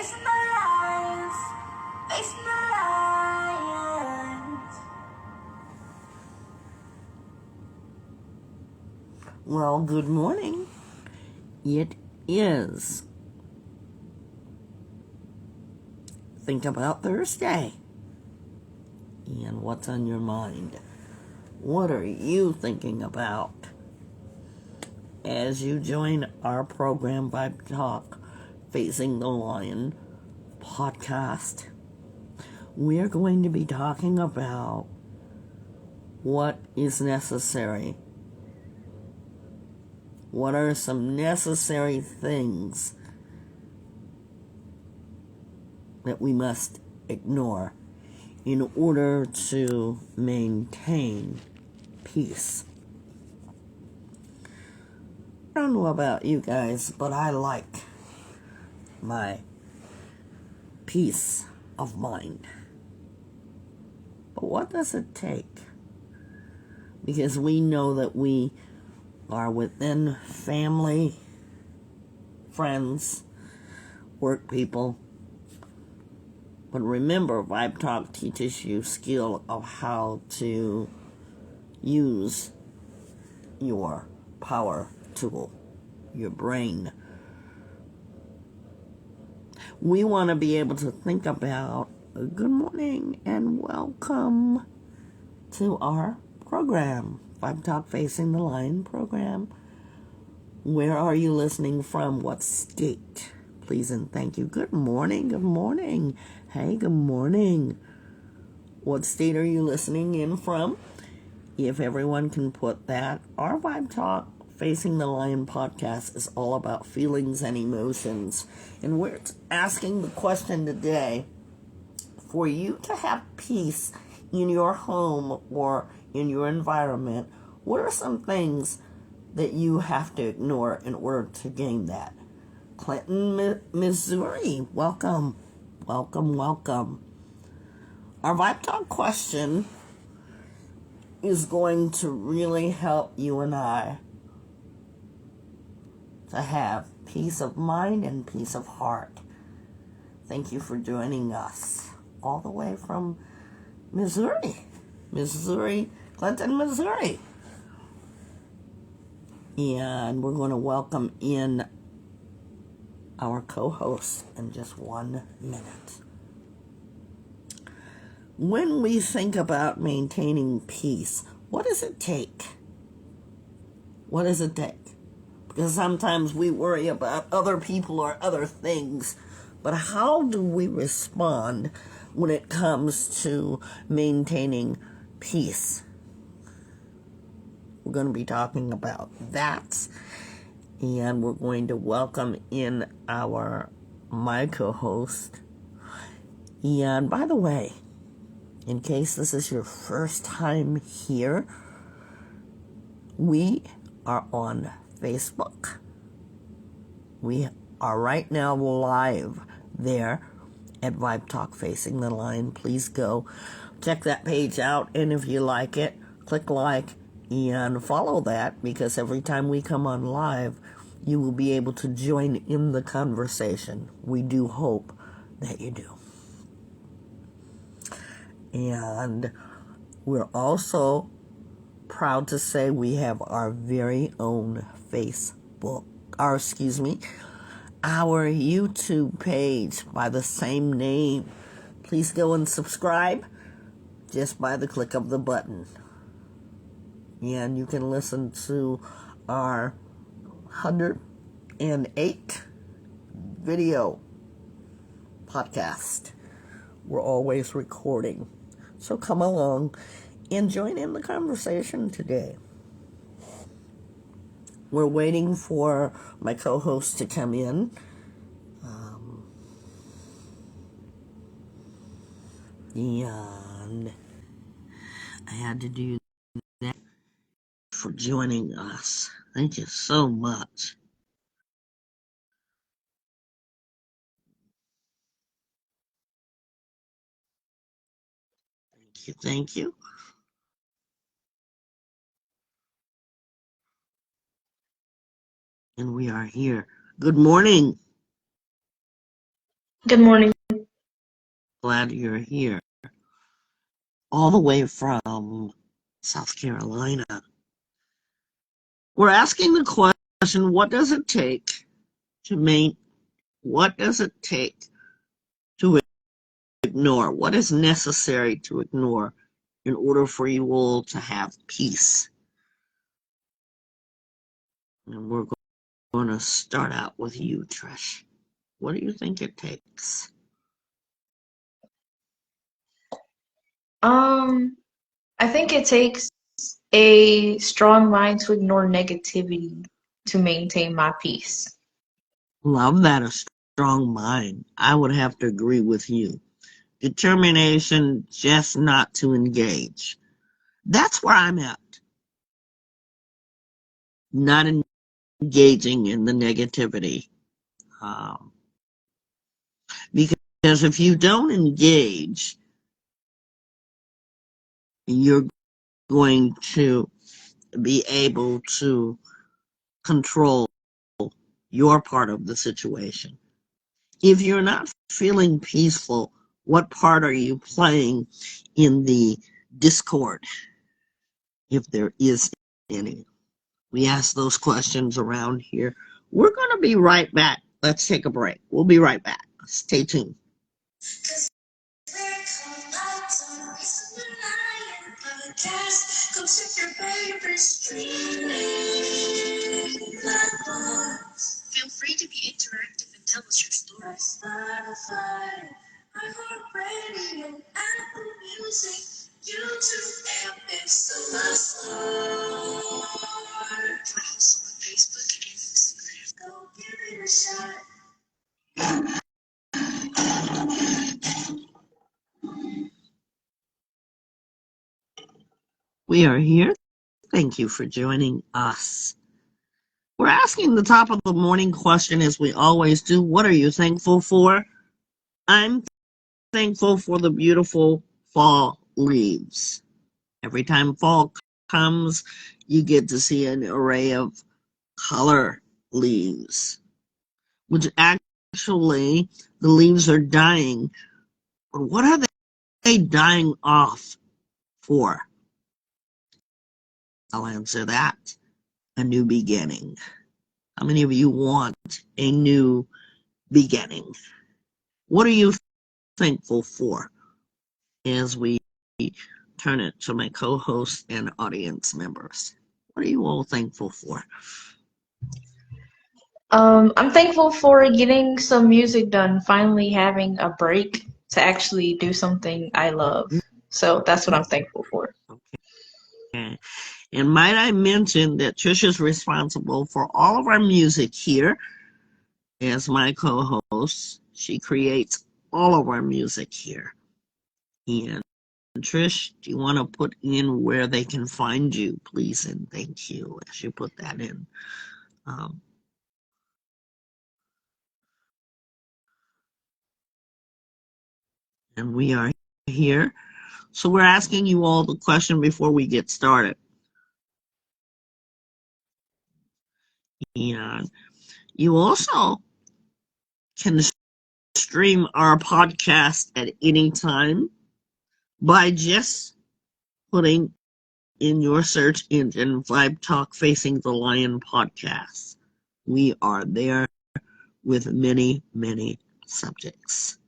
facing the lions, facing the lions. Well, good morning. It is Think About Thursday. And what's on your mind? What are you thinking about? As you join our program, Vibe Talk Facing the Lion podcast, we're going to be talking about what is necessary. What are some necessary things that we must ignore in order to maintain peace? I don't know about you guys, but I like my peace of mind. But what does it take? Because we know that we are within family, friends, work people. But remember, Vibe Talk teaches you skill of how to use your power tool, your brain. We want to be able to think about, good morning and welcome to our program, Vibe Talk Facing the Lion program. Where are you listening from? What state? Please and thank you. Good morning, good morning. Hey, good morning. What state are you listening in from? If everyone can put that, our Vibe Talk Facing the Lion podcast is all about feelings and emotions. And we're asking the question today, for you to have peace in your home or in your environment, what are some things that you have to ignore in order to gain that? Clinton, Missouri, welcome. Welcome, welcome. Our Vibe Talk question is going to really help you and I to have peace of mind and peace of heart. Thank you for joining us all the way from Missouri, Clinton, Missouri. And we're going to welcome in our co-host in just 1 minute. When we think about maintaining peace, what does it take? What does it take? Because sometimes we worry about other people or other things, but how do we respond when it comes to maintaining peace? We're going to be talking about that, and we're going to welcome in my co-host. And by the way, in case this is your first time here, we are on Facebook. We are right now live there at Vibe Talk Facing the Lion. Please go check that page out, and if you like it, click like and follow that, because every time we come on live, you will be able to join in the conversation. We do hope that you do. And we're also proud to say we have our very own our YouTube page by the same name. Please go and subscribe just by the click of the button. And you can listen to our 108 video podcast. We're always recording. So come along and join in the conversation today. We're waiting for my co-host to come in. And I had to do that for joining us. Thank you so much. Thank you. And we are here. Good morning. Good morning. Glad you're here. All the way from South Carolina. We're asking the question, what does it take to make, what does it take to ignore? What is necessary to ignore in order for you all to have peace? And we're going to start out with you, Trish. What do you think it takes? I think it takes a strong mind to ignore negativity to maintain my peace. Love that, a strong mind. I would have to agree with you. Determination just not to engage. That's where I'm at. Not engaging in the negativity. Um, because if you don't engage, you're going to be able to control your part of the situation. If you're not feeling peaceful, what part are you playing in the discord, if there is any? We ask those questions around here. We're going to be right back. Let's take a break. We'll be right back. Stay tuned. Come check your favorite streaming platforms. Feel free to be interactive and tell us your stories. Spotify, iHeartRadio, Apple Music, YouTube, and it's the must. We're also on Facebook and Instagram. Go give it a shot. We are here. Thank you for joining us. We're asking the top of the morning question, as we always do. What are you thankful for? I'm thankful for the beautiful fall leaves. Every time fall comes, you get to see an array of color leaves, which actually the leaves are dying. But what are they dying off for? I'll answer that. A new beginning. How many of you want a new beginning? What are you thankful for? As we turn it to my co-hosts and audience members, what are you all thankful for? I'm thankful for getting some music done, finally having a break to actually do something I love. So that's what I'm thankful for. Okay. And might I mention that Trisha's responsible for all of our music here as my co-host. She creates all of our music here. And Trish, do you want to put in where they can find you, please? And thank you as you put that in. Um, and we are here. So we're asking you all the question before we get started. And you also can stream our podcast at any time by just putting in your search engine Vibe Talk Facing the Lion podcast. We are there with many, many subjects.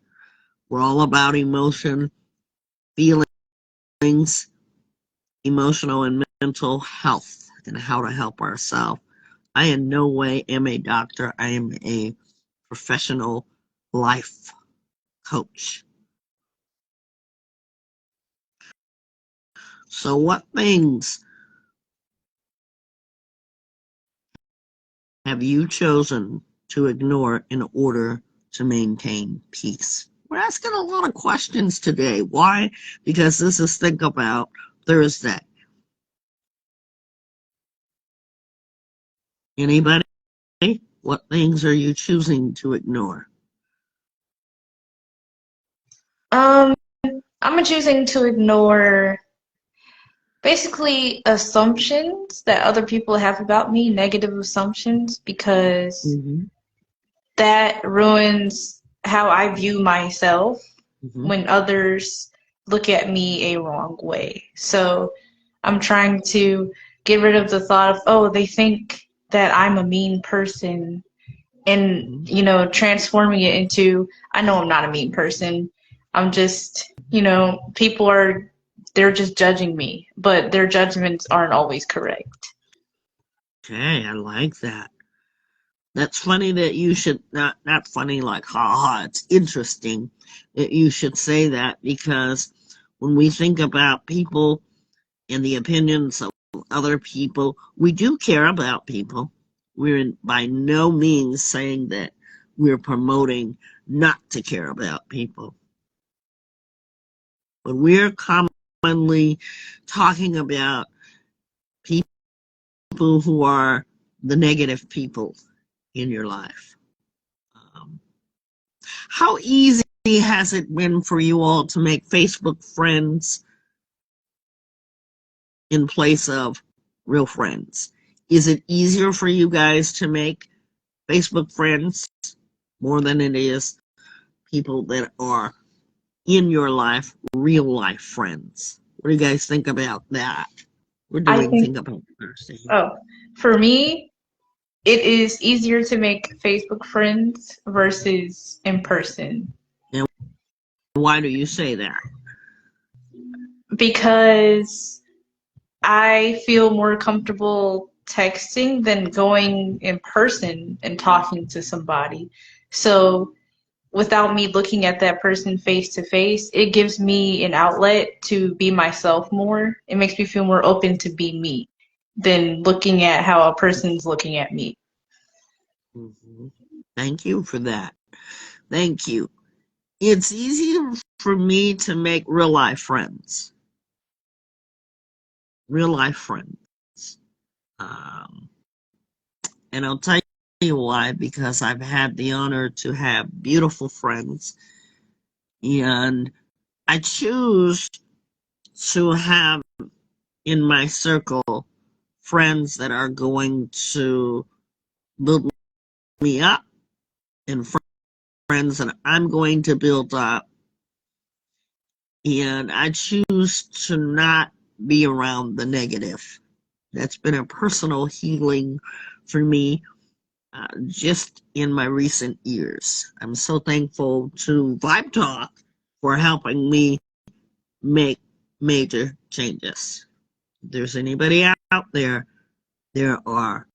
We're all about emotion, feelings, emotional and mental health, and how to help ourselves. I in no way am a doctor. I am a professional life coach. So what things have you chosen to ignore in order to maintain peace? We're asking a lot of questions today. Why? Because this is Think About Thursday. Anybody? What things are you choosing to ignore? Um, I'm choosing to ignore basically assumptions that other people have about me, negative assumptions, because Mm-hmm. that ruins how I view myself Mm-hmm. when others look at me a wrong way. So I'm trying to get rid of the thought of, oh, they think that I'm a mean person, and, Mm-hmm. transforming it into, I know I'm not a mean person. I'm just, they're just judging me, but their judgments aren't always correct. Okay, I like that. That's funny that you should not funny like ha ha. It's interesting that you should say that, because when we think about people and the opinions of other people, we do care about people. We're by no means saying that we're promoting not to care about people. But we're commonly talking about people who are the negative people in your life. Um, how easy has it been for you all to make Facebook friends in place of real friends? Is it easier for you guys to make Facebook friends more than it is people that are in your life, real life friends? What do you guys think about that? We're I doing think, think about Thursday. oh, for me, it is easier to make Facebook friends versus in person, And why do you say that? because I feel more comfortable texting than going in person and talking to somebody. So without me looking at that person face to face, it gives me an outlet to be myself more. It makes me feel more open to be me than looking at how a person's looking at me. Mm-hmm. Thank you for that. Thank you. It's easy for me to make real life friends. Real life friends. Um, and I'll tell you why, because I've had the honor to have beautiful friends, and I choose to have in my circle friends that are going to build me up, and friends that I'm going to build up. And I choose to not be around the negative. That's been a personal healing for me, just in my recent years. I'm so thankful to Vibe Talk for helping me make major changes. If there's anybody out there, there are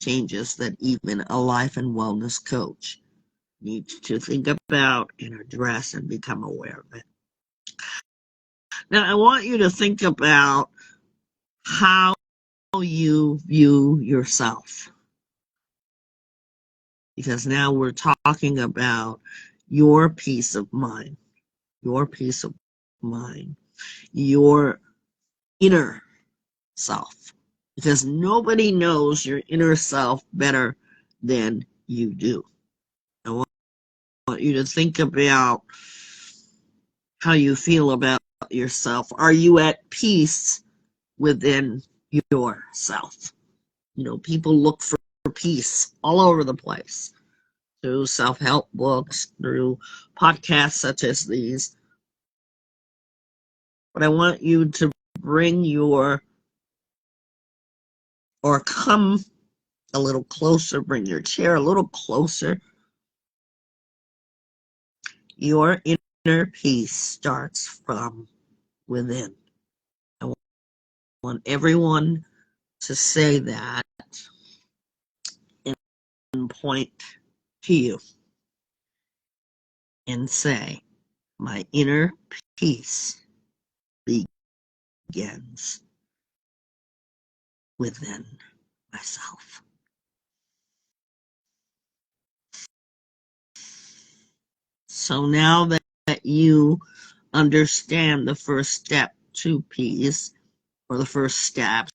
changes that even a life and wellness coach needs to think about and address and become aware of it. Now, I want you to think about how you view yourself, because now we're talking about your peace of mind, your peace of mind, your inner self, because nobody knows your inner self better than you do. I want you to think about how you feel about yourself. Are you at peace within yourself? You know, people look for peace all over the place through self-help books, through podcasts such as these. But I want you to bring or come a little closer, bring your chair a little closer. Your inner peace starts from within. I want everyone to say that and point to you and say, my inner peace begins within myself. So now that you understand the first step to peace, or the first steps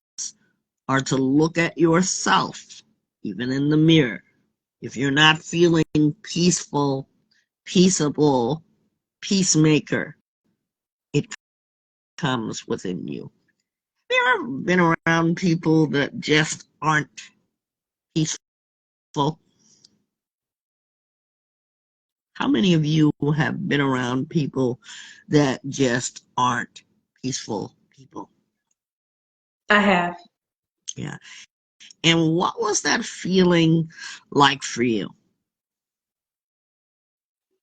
are to look at yourself, even in the mirror. If you're not feeling peaceful, peaceable, peacemaker, it comes within you. Have you ever been around people that just aren't peaceful? How many of you have been around people that just aren't peaceful people? I have. Yeah. And what was that feeling like for you?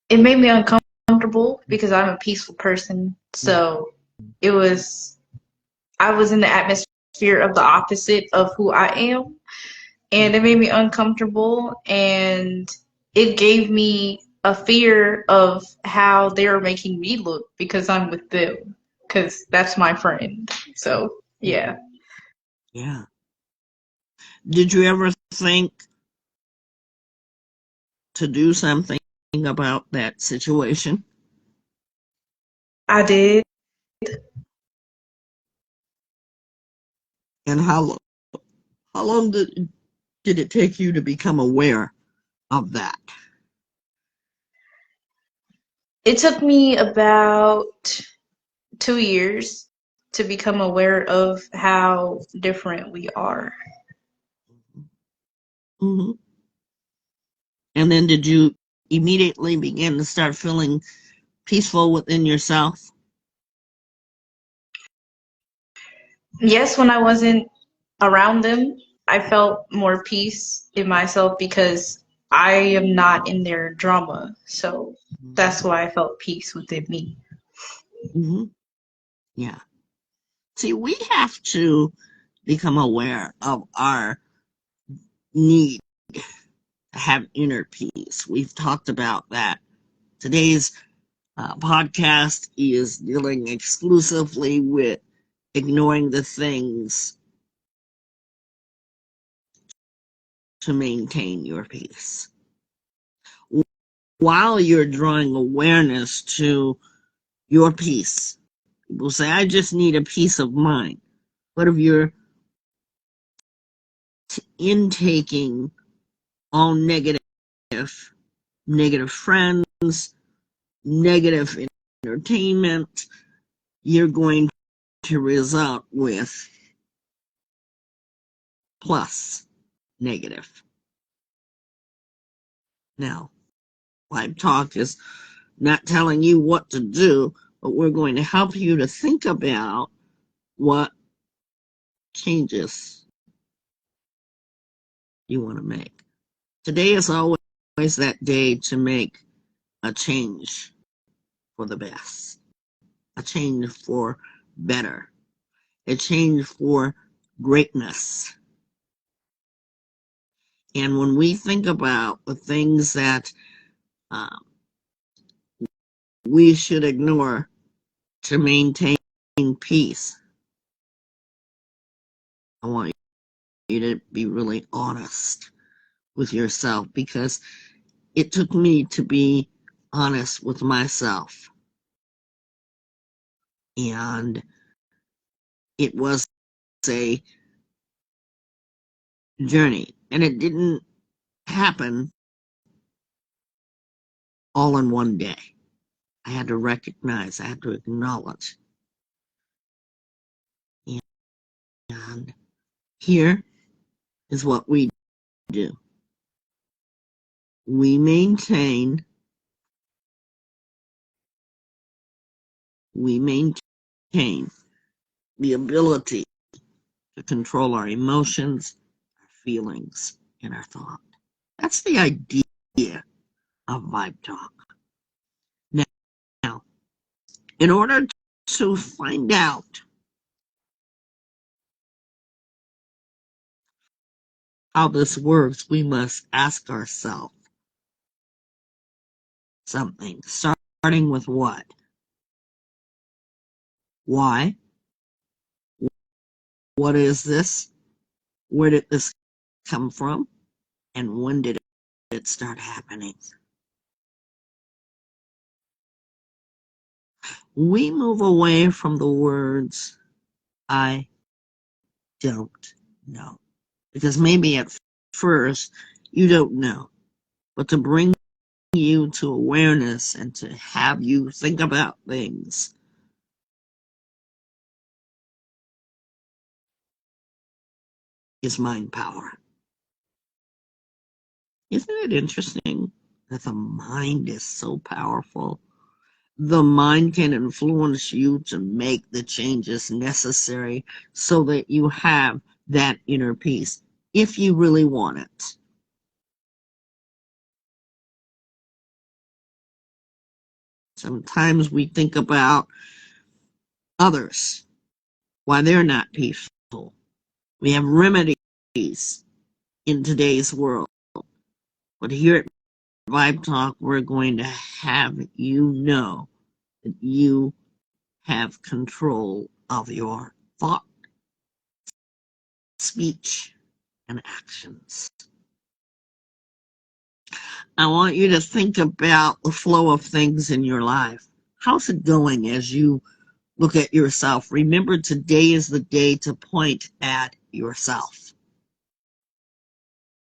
It made me uncomfortable because I'm a peaceful person. So it was, I was in the atmosphere of the opposite of who I am. And it made me uncomfortable. And it gave me a fear of how they're making me look because I'm with them. Because that's my friend. So, yeah. Yeah. Did you ever think to do something about that situation? I did. And how long did it take you to become aware of that? It took me about 2 years to become aware of how different we are. Hmm. And then did you immediately begin to start feeling peaceful within yourself? Yes, when I wasn't around them, I felt more peace in myself because I am not in their drama. So that's why I felt peace within me. Hmm. Yeah. See, we have to become aware of our need to have inner peace. We've talked about that. Today's podcast is dealing exclusively with ignoring the things to maintain your peace. While you're drawing awareness to your peace, people say, I just need a peace of mind. But if you're intaking all negative friends, negative entertainment, you're going to result with plus negative. Now, Vibe Talk is not telling you what to do, but we're going to help you to think about what changes you want to make. Today is always that day to make a change for the best, a change for better, a change for greatness. And when we think about the things that um, we should ignore to maintain peace, I want you to be really honest with yourself because it took me to be honest with myself. And it was a journey. And it didn't happen all in one day. I had to recognize, I had to acknowledge. And here is what we do. We maintain, we maintain the ability to control our emotions, our feelings, and our thought. That's the idea of Vibe Talk. Now, in order to find out how this works, we must ask ourselves something, starting with what? Why? What is this? Where did this come from? And when did it start happening? We move away from the words, I don't know. Because maybe at first you don't know. But to bring you to awareness and to have you think about things is mind power. Isn't it interesting? that the mind is so powerful. The mind can influence you to make the changes necessary so that you have that inner peace if you really want it. Sometimes we think about others, why they're not peaceful. We have remedies in today's world. But here at Vibe Talk, we're going to have you know that you have control of your thought, speech, and actions. I want you to think about the flow of things in your life. How's it going as you look at yourself? Remember, today is the day to point at yourself.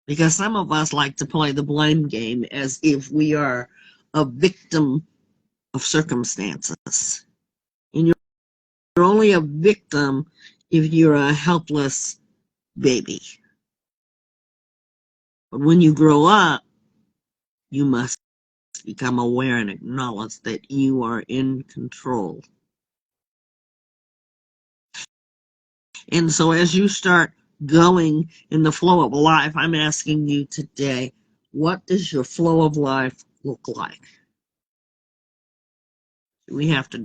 Because some of us like to play the blame game as if we are a victim of circumstances. And you're only a victim if you're a helpless baby. But when you grow up, you must become aware and acknowledge that you are in control. And so as you start going in the flow of life, I'm asking you today, what does your flow of life look like? We have to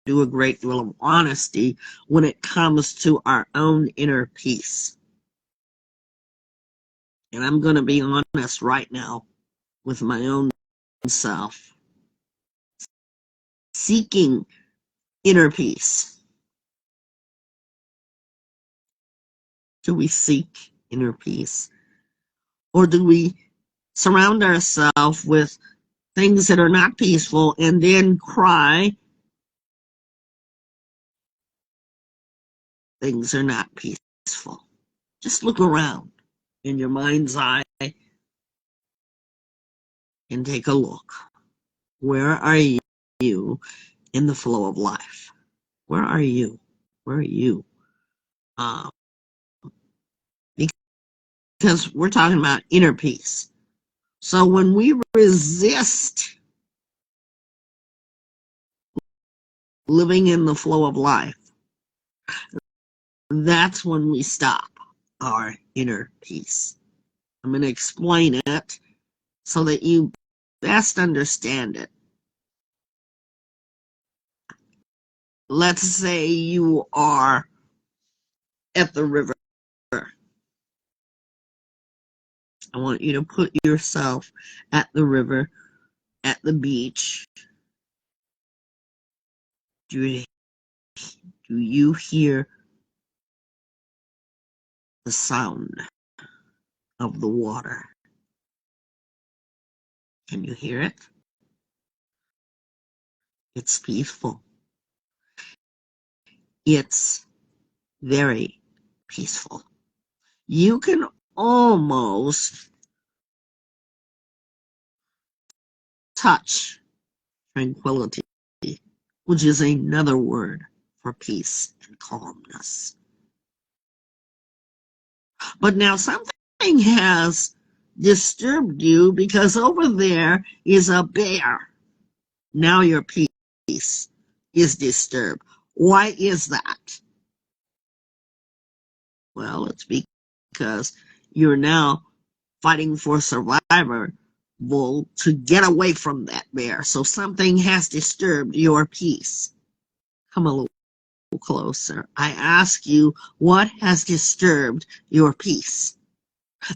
do a great deal of honesty when it comes to our own inner peace. And I'm going to be honest right now with my own self. Seeking inner peace. Do we seek inner peace? Or do we surround ourselves with things that are not peaceful and then cry, things are not peaceful? Just look around in your mind's eye and take a look. Where are you in the flow of life? Where are you? Where are you? Uh, because we're talking about inner peace. So when we resist living in the flow of life, that's when we stop our inner peace. I'm going to explain it so that you best understand it. Let's say you are at the river. I want you to put yourself at the river, at the beach. Do you hear the sound of the water? Can you hear it? It's peaceful. It's very peaceful. You can almost touch tranquility, which is another word for peace and calmness. But now something has disturbed you because over there is a bear. Now your peace is disturbed. Why is that? Well, it's because you're now fighting for survival to get away from that bear. So something has disturbed your peace. Come a little closer. I ask you, what has disturbed your peace?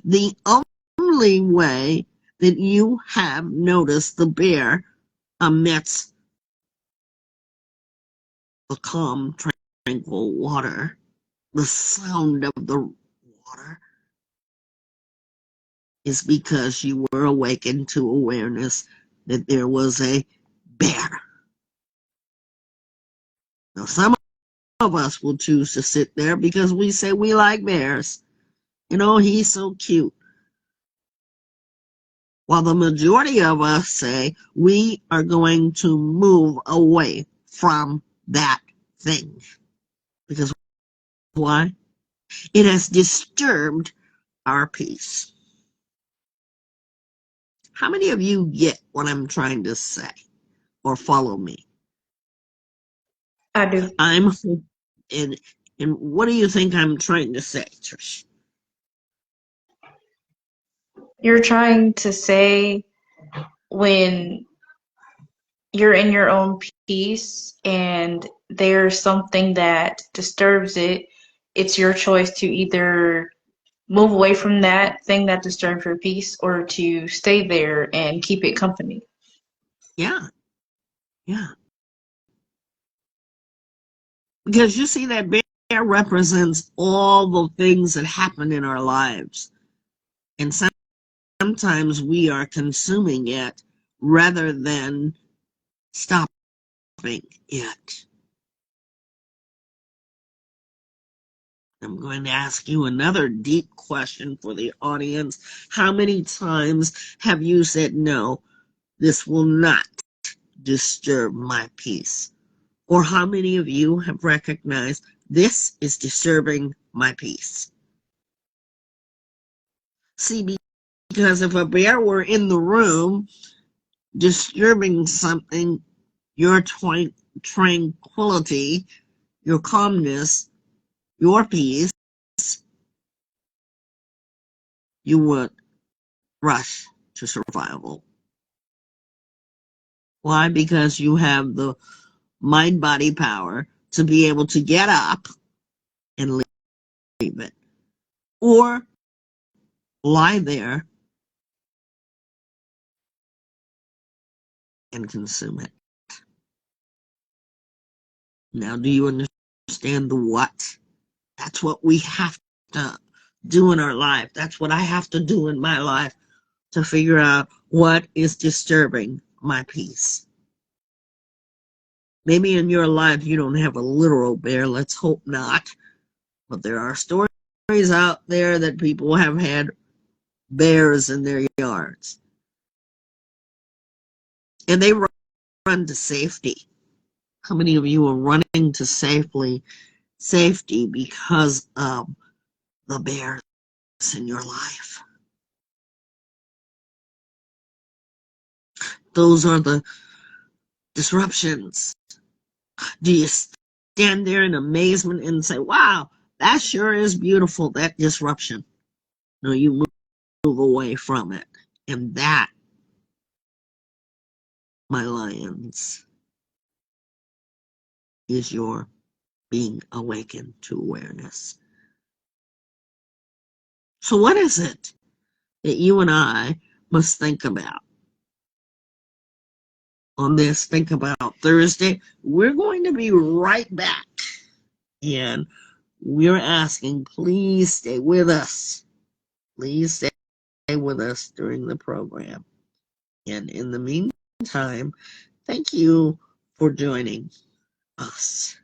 The only way that you have noticed the bear amidst the calm, tranquil water, the sound of the water, is because you were awakened to awareness that there was a bear. Now, some of us will choose to sit there because we say we like bears. You know, he's so cute. While the majority of us say we are going to move away from that thing. Because why? It has disturbed our peace. How many of you get what I'm trying to say or follow me? I do. And what do you think I'm trying to say, Trish? You're trying to say when you're in your own peace and there's something that disturbs it, it's your choice to either move away from that thing that disturbs your peace or to stay there and keep it company. Yeah, yeah. Because you see, that bear represents all the things that happen in our lives. And sometimes we are consuming it rather than stopping it. I'm going to ask you another deep question for the audience. How many times have you said, no, this will not disturb my peace? Or how many of you have recognized this is disturbing my peace? See, because if a bear were in the room disturbing something, your tranquility, your calmness, your peace, you would rush to survival. Why? Because you have the mind body power to be able to get up and leave it, or lie there and consume it. Now, do you understand the what? That's what we have to do in our life. That's what I have to do in my life to figure out what is disturbing my peace. Maybe in your life you don't have a literal bear, let's hope not, but there are stories out there that people have had bears in their yards. And they run to safety. How many of you are running to safety because of the bears in your life? Those are the disruptions. Do you stand there in amazement and say, wow, that sure is beautiful, that disruption? No, you move away from it. And that, my lions, is your being awakened to awareness. So what is it that you and I must think about on this Think About Thursday? We're going to be right back. And we're asking, please stay with us. Please stay with us during the program. And in the meantime, thank you for joining us.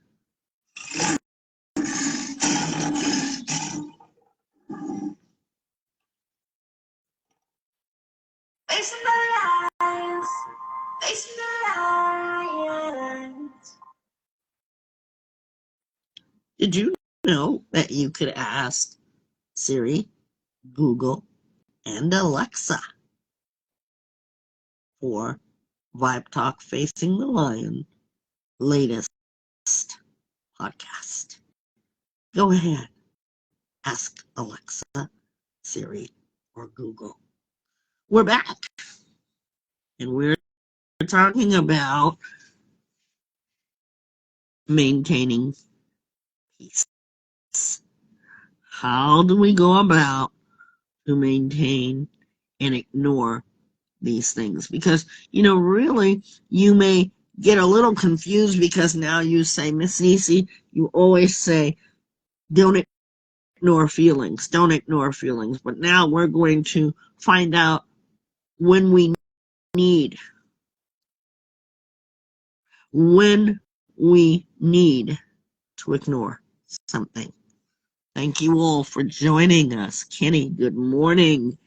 Facing the lions, facing the lions. Did you know that you could ask Siri, Google, and Alexa for Vibe Talk Facing the Lion latest podcast? Go ahead, ask Alexa, Siri, or Google. We're back, and we're talking about maintaining peace. How do we go about to maintain and ignore these things? Because, really, you may get a little confused because now you say, Miss Nisi, you always say, don't ignore feelings, don't ignore feelings. But now we're going to find out when we need, when we need to ignore something. Thank you all for joining us. Kenny, good morning.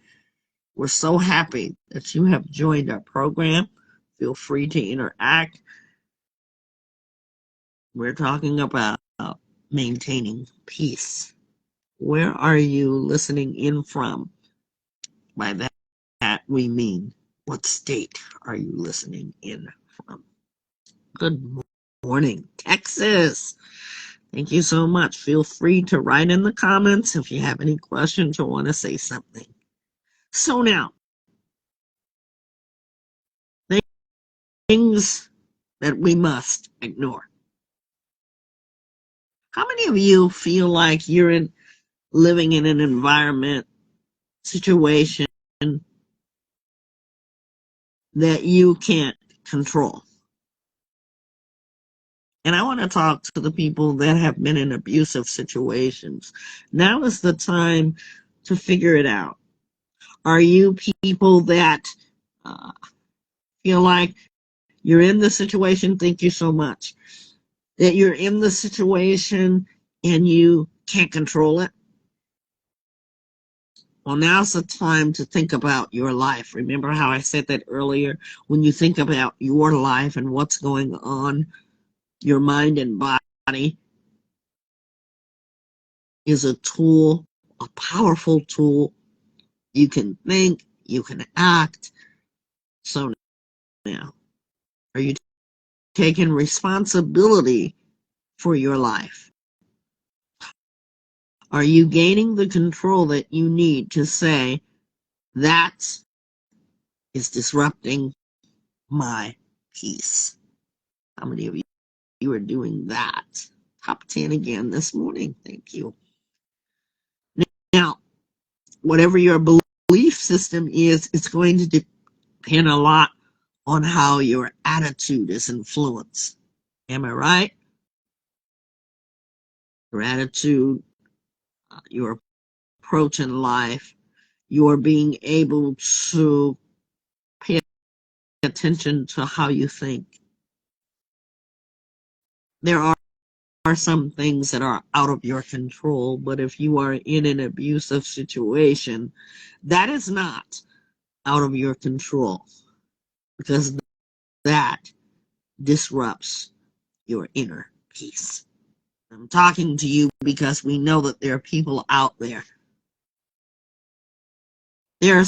We're so happy that you have joined our program. Feel free to interact. We're talking about maintaining peace. Where are you listening in from? By that we mean What state are you listening in from? Good morning, Texas. Thank you so much. Feel free to write in the comments if you have any questions or want to say something. So now, things that we must ignore. How many of you feel like you're living in an environment, situation that you can't control? And I want to talk to the people that have been in abusive situations. Now is the time to figure it out. Are you people that uh, feel like you're in the situation? Thank you so much. That you're in the situation and you can't control it? Well, now's the time to think about your life. Remember how I said that earlier? When you think about your life and what's going on, your mind and body is a tool, a powerful tool. You can think, you can act. So now, are you taking responsibility for your life? Are you gaining the control that you need to say, that is disrupting my peace? How many of you are doing that? Top 10 again this morning. Thank you. Now, whatever your belief system is, it's going to depend a lot on how your attitude is influenced. Am I right? Your attitude, your approach in life, your being able to pay attention to how you think. There are some things that are out of your control, but if you are in an abusive situation, that is not out of your control, because that disrupts your inner peace. I'm talking to you because we know that there are people out there. There are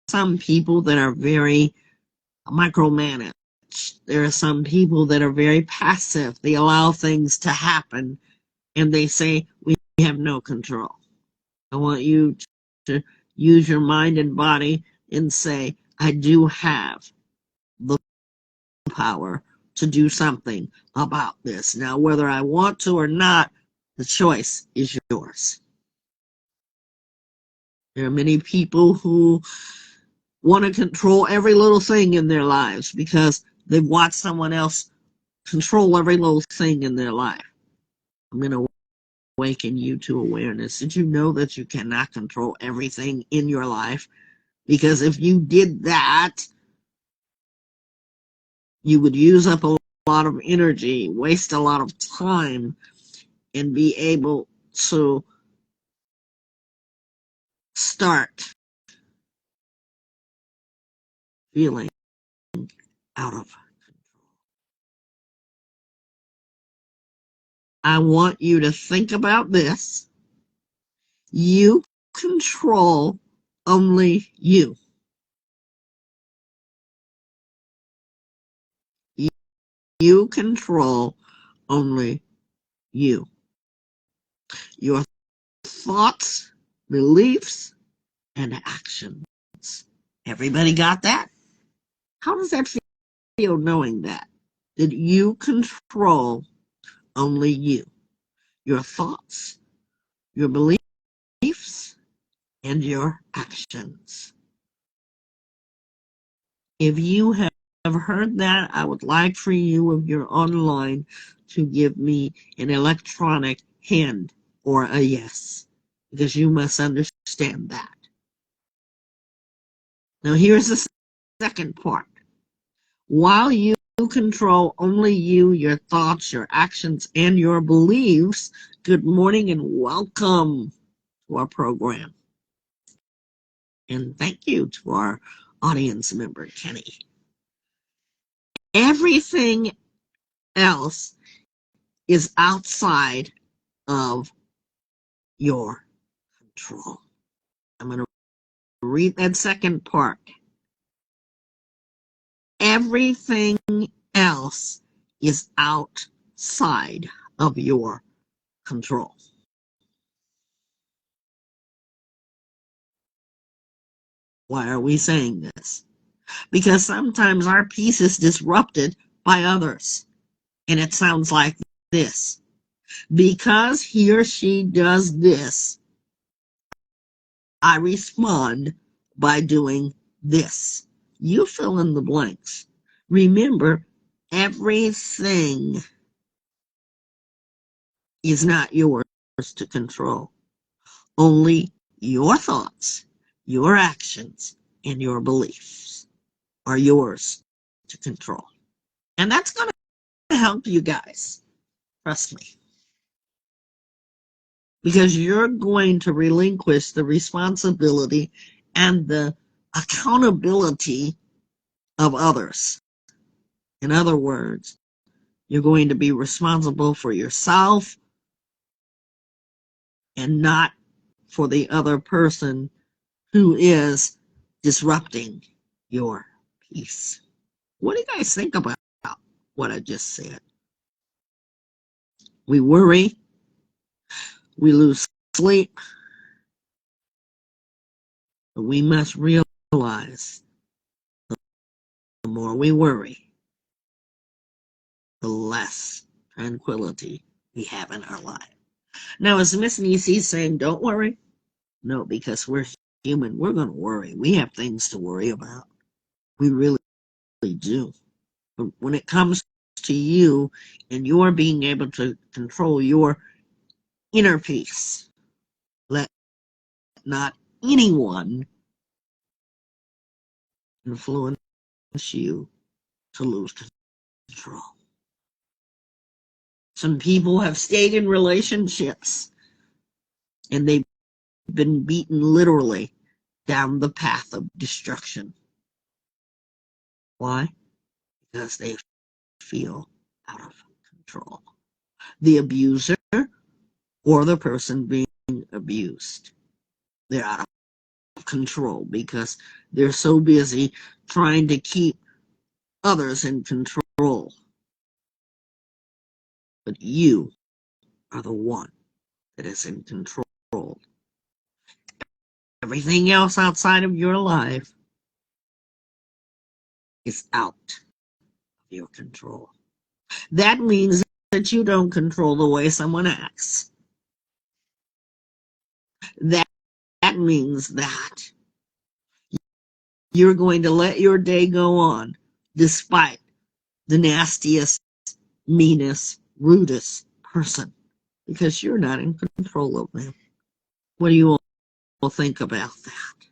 some people that are very micromanaged. There are some people that are very passive. They allow things to happen and they say, we have no control. I want you to use your mind and body and say, I do have the power to do something about this. Now, whether I want to or not, the choice is yours. There are many people who want to control every little thing in their lives because they've watched someone else control every little thing in their life. I'm going to awaken you to awareness. Did you know that you cannot control everything in your life? Because if you did that, you would use up a lot of energy, waste a lot of time, and be able to start feeling out of control. I want you to think about this. You control only you. You control only you. Your thoughts, beliefs, and actions. Everybody got that? How does that feel knowing that? That you control only you. Your thoughts, your beliefs, and your actions. If you have heard that, I would like for you, if you're online, to give me an electronic hand or a yes, because you must understand that. Now, here's the second part. While you control only you, your thoughts, your actions, and your beliefs, good morning and welcome to our program. And thank you to our audience member, Kenny. Everything else is outside of your control. I'm going to read that second part. Everything else is outside of your control. Why are we saying this? Because sometimes our peace is disrupted by others. And it sounds like this. Because he or she does this, I respond by doing this. You fill in the blanks. Remember, everything is not yours to control. Only your thoughts, your actions, and your beliefs are yours to control. And that's going to help you guys. Trust me. Because you're going to relinquish the responsibility and the accountability of others. In other words, you're going to be responsible for yourself and not for the other person who is disrupting your peace. What do you guys think about what I just said? We worry, we lose sleep, but we must realize the more we worry, the less tranquility we have in our life. Now, is Miss Nisi saying don't worry? No, because we're human. We're going to worry. We have things to worry about. We really do. But when it comes to you and you're being able to control your inner peace, let not anyone influence you to lose control. Some people have stayed in relationships and they've been beaten literally down the path of destruction. Why? Because they feel out of control. The abuser or the person being abused, they're out of control because they're so busy trying to keep others in control. But you are the one that is in control. Everything else outside of your life is out of your control. That means that you don't control the way someone acts. That means that you're going to let your day go on despite the nastiest, meanest, rudest person because you're not in control of them. What do you all think about that?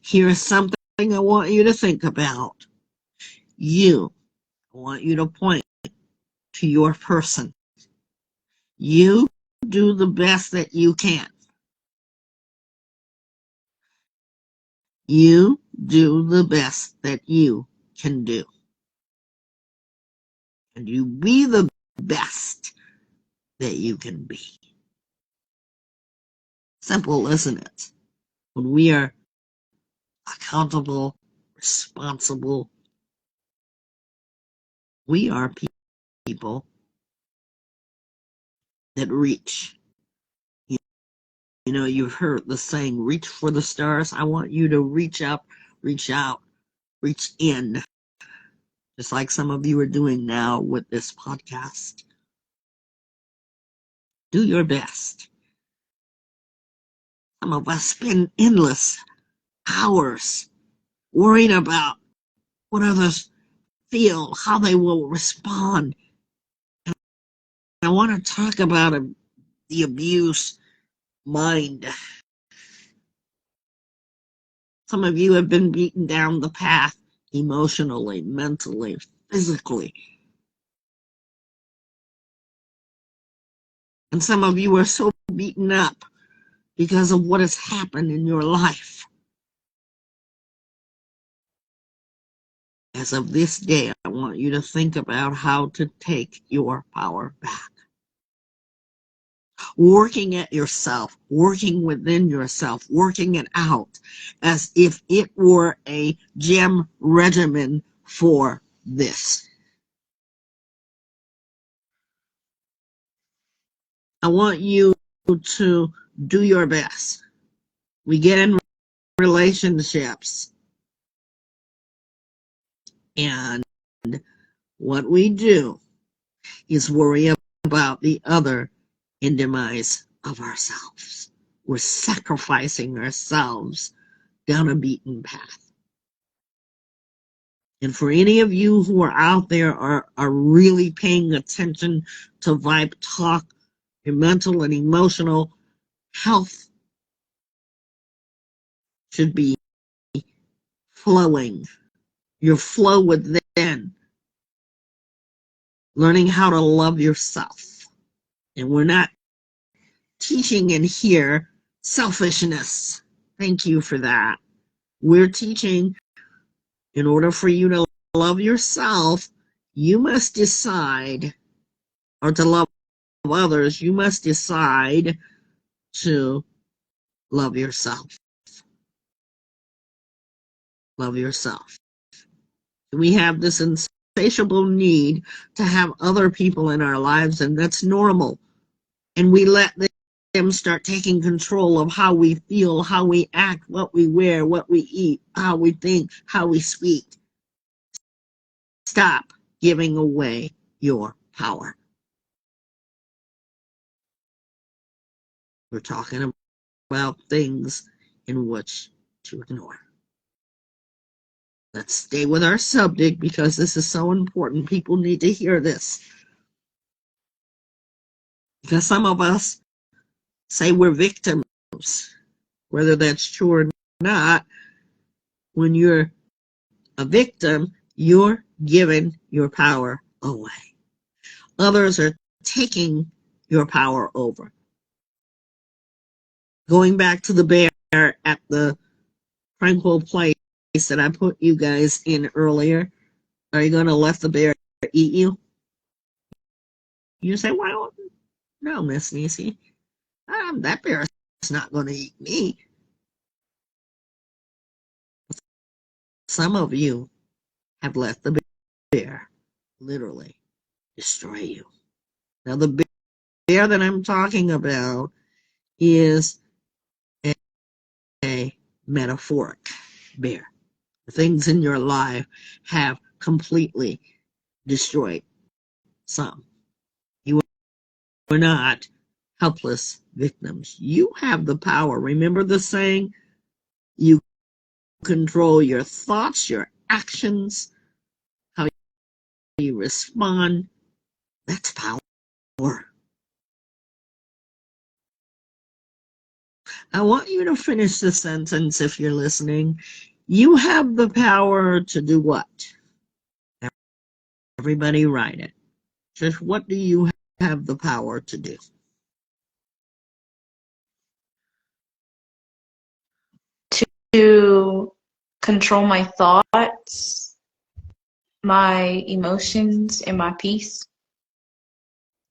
Here's something I want you to think about. I want you to point to your person. You do the best that you can. You do the best that you can do. And you be the best that you can be. Simple, isn't it? When we are accountable, responsible, we are people that reach. You know, you've heard the saying, reach for the stars. I want you to reach up, reach out, reach in, just like some of you are doing now with this podcast. Do your best. Some of us spend endless hours worrying about what others feel, how they will respond. And I want to talk about the abuse mind. Some of you have been beaten down the path emotionally, mentally, physically. And some of you are so beaten up because of what has happened in your life. As of this day, I want you to think about how to take your power back. working at yourself, working within yourself, working it out as if it were a gym regimen for this. I want you to do your best. We get in relationships, and what we do is worry about the other in demise of ourselves. We're sacrificing ourselves down a beaten path. And for any of you who are out there are really paying attention to Vibe Talk, your mental and emotional health should be flowing. Your flow within, learning how to love yourself. And we're not teaching in here selfishness. Thank you for that. We're teaching in order for you to love yourself, you must decide, or to love others, you must decide to love yourself. Love yourself. We have this insatiable need to have other people in our lives, and that's normal. And we let them start taking control of how we feel, how we act, what we wear, what we eat, how we think, how we speak. Stop giving away your power. We're talking about things in which to ignore. Let's stay with our subject because this is so important. People need to hear this. Because some of us say we're victims. Whether that's true or not, when you're a victim, you're giving your power away. Others are taking your power over. Going back to the bear at the tranquil place that I put you guys in earlier, are you going to let the bear eat you? You say, well, no, Miss Nisi. That bear is not going to eat me. Some of you have let the bear literally destroy you. Now, the bear that I'm talking about is a metaphoric bear. The things in your life have completely destroyed some. You are not helpless victims. You have the power. Remember the saying? You control your thoughts, your actions, how you respond. That's power. I want you to finish the sentence if you're listening. You have the power to do what? Everybody write it. Just what do you have the power to do? To control my thoughts, my emotions, and my peace.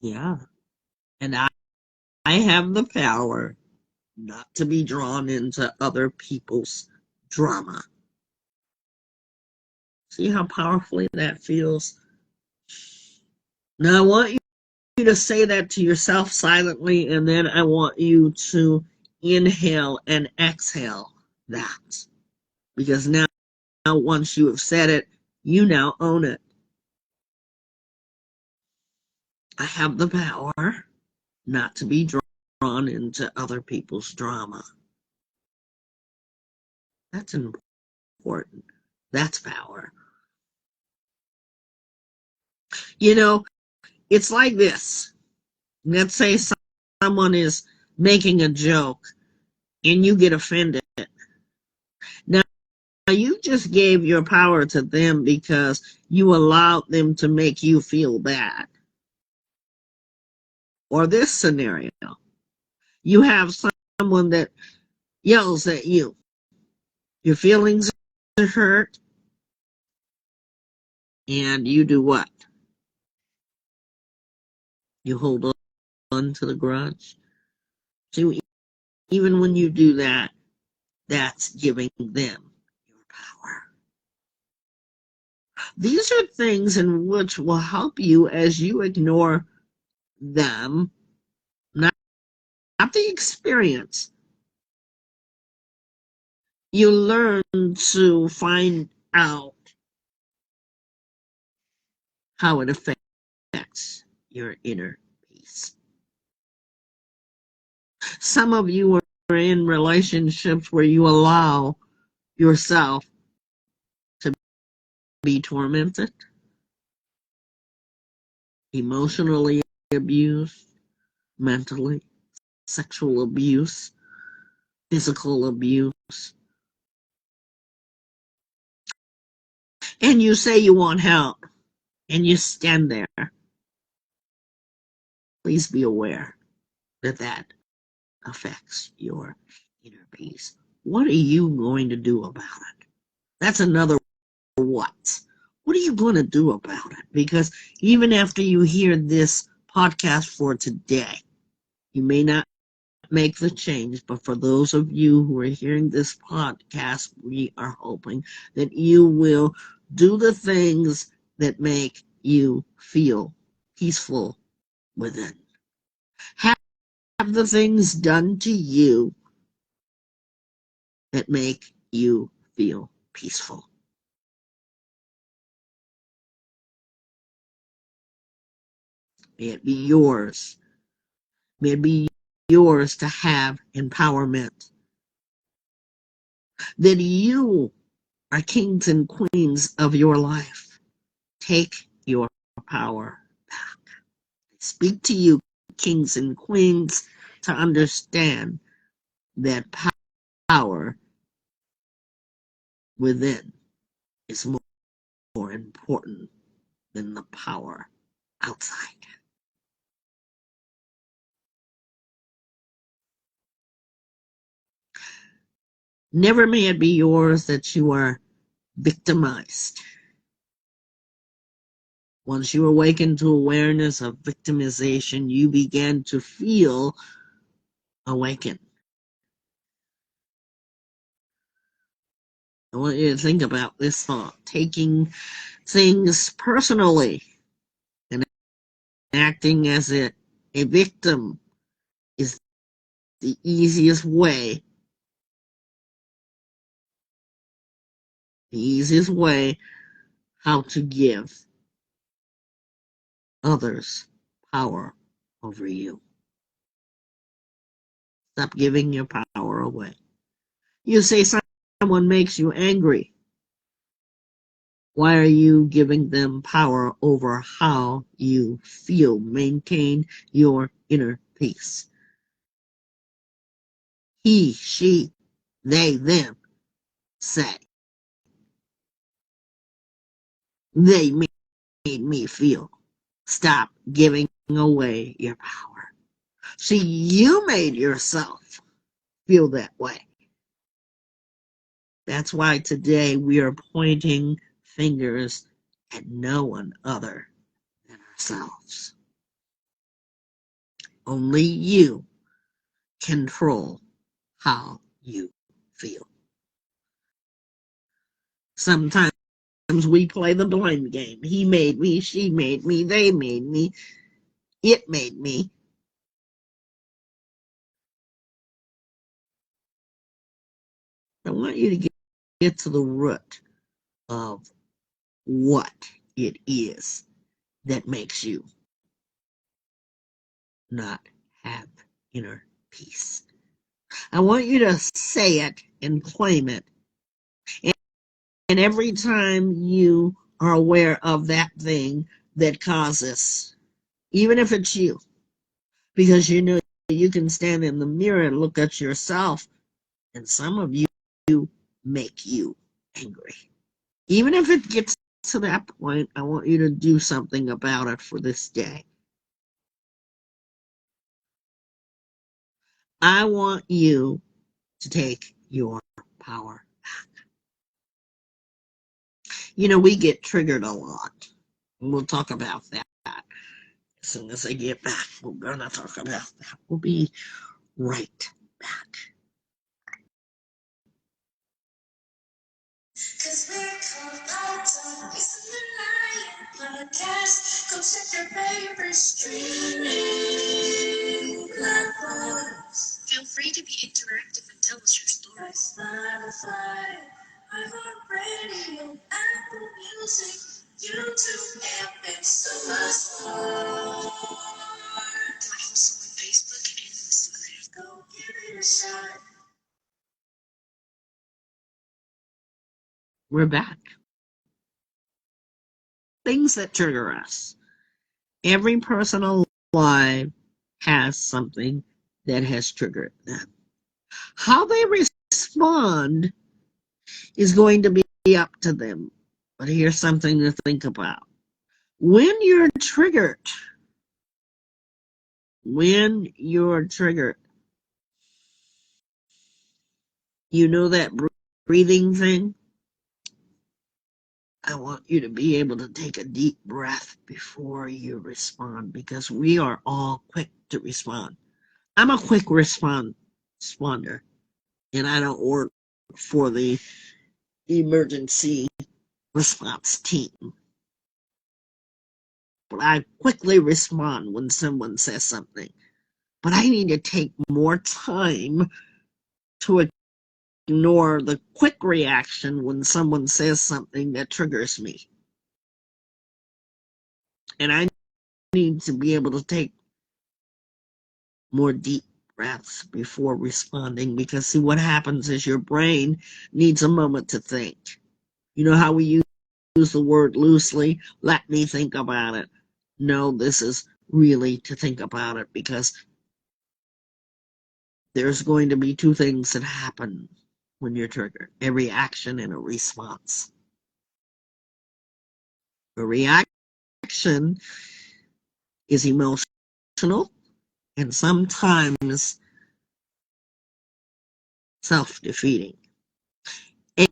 Yeah. And I have the power not to be drawn into other people's drama. See how powerfully that feels? Now, I want you to say that to yourself silently, and then I want you to inhale and exhale that. Because now, once you have said it, you now own it. I have the power not to be drawn into other people's drama. That's important. That's power. You know, it's like this. Let's say someone is making a joke and you get offended. Now, you just gave your power to them because you allowed them to make you feel bad. Or this scenario, you have someone that yells at you. Your feelings are hurt, and you do what? You hold on to the grudge. So even when you do that, that's giving them your power. These are things in which will help you as you ignore them, not the experience. You learn to find out how it affects your inner peace. Some of you are in relationships where you allow yourself to be tormented, emotionally abused, mentally, sexual abuse, physical abuse, and you say you want help, and you stand there. Please be aware that that affects your inner peace. What are you going to do about it? That's another what. What are you going to do about it? Because even after you hear this podcast for today, you may not make the change, but for those of you who are hearing this podcast, we are hoping that you will do the things that make you feel peaceful within. Have the things done to you that make you feel peaceful. May it be yours. May it be yours to have empowerment. That you are kings and queens of your life. Take your power back. I speak to you, kings and queens, to understand that power within is more important than the power outside. Never may it be yours that you are victimized. Once you awaken to awareness of victimization, you begin to feel awakened. I want you to think about this thought. Taking things personally and acting as a victim is the easiest way how to give others power over you. Stop giving your power away. You say someone makes you angry. Why are you giving them power over how you feel? Maintain your inner peace. He, she, they, them say. They made me feel. Stop giving away your power. See, you made yourself feel that way. That's why today we are pointing fingers at no one other than ourselves. Only you control how you feel. Sometimes we play the blame game. He made me, she made me, they made me, it made me. I want you to get to the root of what it is that makes you not have inner peace. I want you to say it and claim it. And every time you are aware of that thing that causes, even if it's you, because you know you can stand in the mirror and look at yourself, and some of you make you angry. Even if it gets to that point, I want you to do something about it for this day. I want you to take your power back. You know, we get triggered a lot. And we'll talk about that as soon as I get back. We're going to talk about that. We'll be right back. Cause we're called vibetalkfacingthelionpodcast. Go check your favorite streaming platforms. Feel free to be interactive and tell us your stories. Spotify, iHeartRadio, Apple Music, YouTube, and so much more. We're also on Facebook and Instagram. Go give it a shot. We're back. Things that trigger us. Every person alive has something that has triggered them. How they respond is going to be up to them. But here's something to think about. When you're triggered, you know that breathing thing? I want you to be able to take a deep breath before you respond, because we are all quick to respond. I'm a quick responder, and I don't work for the emergency response team. But I quickly respond when someone says something. But I need to take more time to ignore the quick reaction when someone says something that triggers me. And I need to be able to take more deep breaths before responding, because see, what happens is your brain needs a moment to think. You know how we use the word loosely? Let me think about it. No, this is really to think about it, because there's going to be two things that happen when you're triggered: a reaction and a response. A reaction is emotional and sometimes self-defeating. A,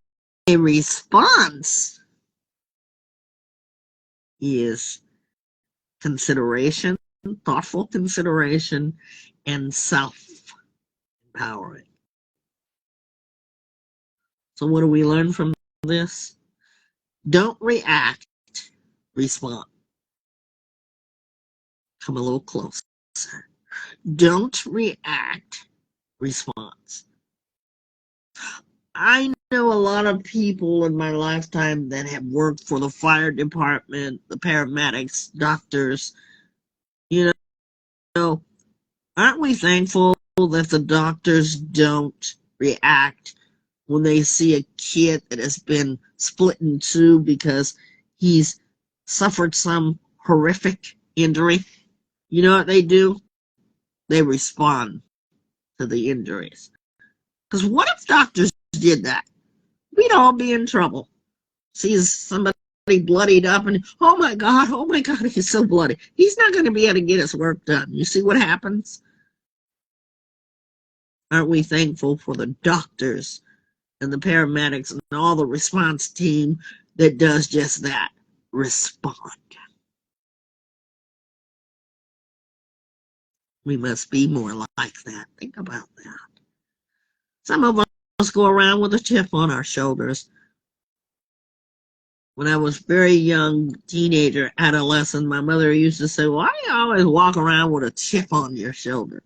a response is consideration, thoughtful consideration, and self-empowering. So what do we learn from this? Don't react, respond. Come a little closer. Don't react, response. I know a lot of people in my lifetime that have worked for the fire department, the paramedics, doctors. You know, aren't we thankful that the doctors don't react when they see a kid that has been split in two because he's suffered some horrific injury? You know what they do? They respond to the injuries. Because what if doctors did that? We'd all be in trouble. Sees somebody bloodied up and, oh my God, he's so bloody. He's not going to be able to get his work done. You see what happens? Aren't we thankful for the doctors and the paramedics and all the response team that does just that? Respond. We must be more like that. Think about that. Some of us go around with a chip on our shoulders. When I was very young, teenager, adolescent, my mother used to say, why do you always walk around with a chip on your shoulder?